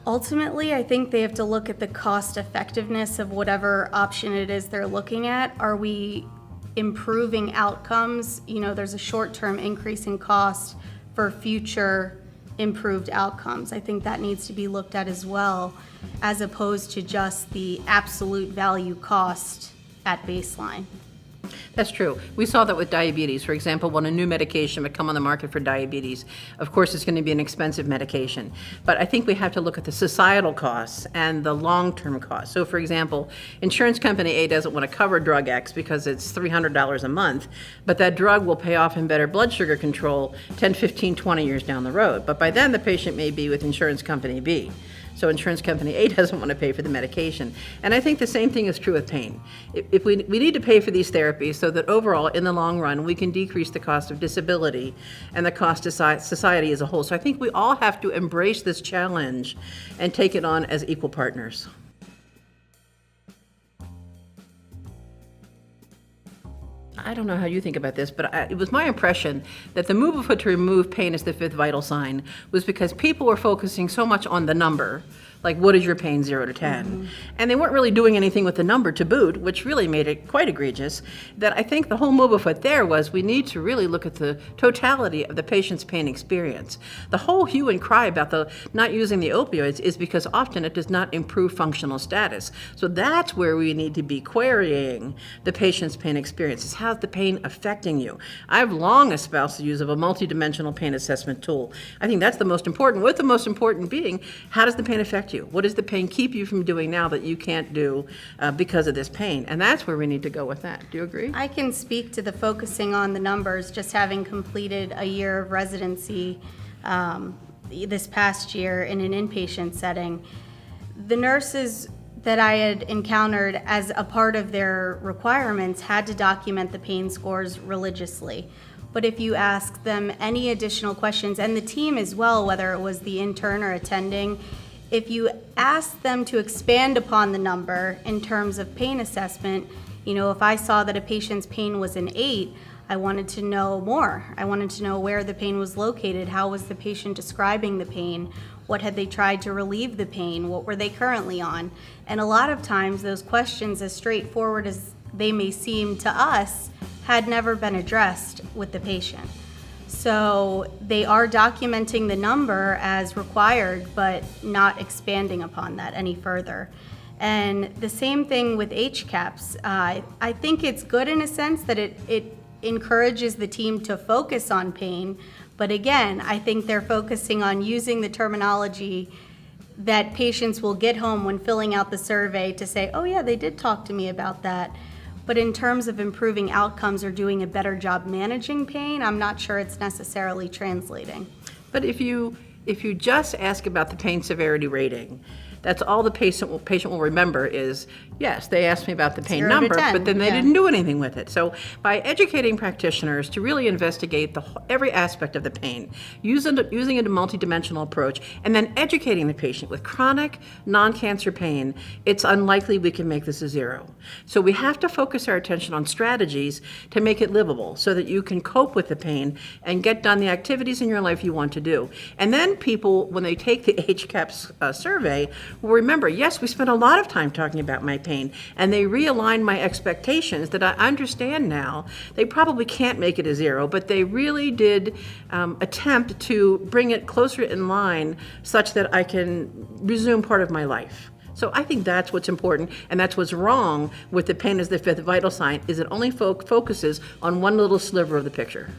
Ultimately, I think they have to look at the cost effectiveness of whatever option it is they're looking at. Are we improving outcomes? You know, there's a short-term increase in cost for future improved outcomes. I think that needs to be looked at as well, as opposed to just the absolute value cost at baseline. That's true. We saw that with diabetes. For example, when a new medication would come on the market for diabetes, of course it's going to be an expensive medication. But I think we have to look at the societal costs and the long-term costs. So for example, insurance company A doesn't want to cover drug X because it's $300 a month, but that drug will pay off in better blood sugar control 10, 15, 20 years down the road. But by then the patient may be with insurance company B. So insurance company A doesn't want to pay for the medication. And I think the same thing is true with pain. If we need to pay for these therapies so that overall, in the long run, we can decrease the cost of disability and the cost to society as a whole. So I think we all have to embrace this challenge and take it on as equal partners. I don't know how you think about this, but it was my impression that the move afoot to remove pain as the fifth vital sign was because people were focusing so much on the number, like what is your pain 0 to 10? Mm-hmm. And they weren't really doing anything with the number to boot, which really made it quite egregious, that I think the whole move afoot there was we need to really look at the totality of the patient's pain experience. The whole hue and cry about the not using the opioids is because often it does not improve functional status. So that's where we need to be querying the patient's pain experience. Is how's the pain affecting you? I've long espoused the use of a multidimensional pain assessment tool. I think that's the most important, with the most important being, how does the pain affect you? What does the pain keep you from doing now that you can't do because of this pain? And that's where we need to go with that. Do you agree? I can speak to the focusing on the numbers, just having completed a year of residency this past year in an inpatient setting. The nurses that I had encountered as a part of their requirements had to document the pain scores religiously. But if you ask them any additional questions, and the team as well, whether it was the intern or attending, if you ask them to expand upon the number in terms of pain assessment, you know, if I saw that a patient's pain was an 8, I wanted to know more. I wanted to know where the pain was located, how was the patient describing the pain, what had they tried to relieve the pain, what were they currently on. And a lot of times those questions, as straightforward as they may seem to us, had never been addressed with the patient. So they are documenting the number as required, but not expanding upon that any further. And the same thing with HCAHPS. I think it's good in a sense that it encourages the team to focus on pain, but again, I think they're focusing on using the terminology that patients will get home when filling out the survey to say, oh yeah, they did talk to me about that. But in terms of improving outcomes or doing a better job managing pain, I'm not sure it's necessarily translating. But if you just ask about the pain severity rating, that's all the patient will remember is, yes, they asked me about the pain number, but then they didn't do anything with it. So by educating practitioners to really investigate every aspect of the pain, using a multidimensional approach, and then educating the patient with chronic, non-cancer pain, it's unlikely we can make this a 0. So we have to focus our attention on strategies to make it livable so that you can cope with the pain and get done the activities in your life you want to do. And then people, when they take the HCAHPS survey, will remember, yes, we spent a lot of time talking about my pain, and they realigned my expectations that I understand now. They probably can't make it a 0, but they really did attempt to bring it closer in line such that I can resume part of my life. So I think that's what's important, and that's what's wrong with the pain as the fifth vital sign, is it only focuses on one little sliver of the picture.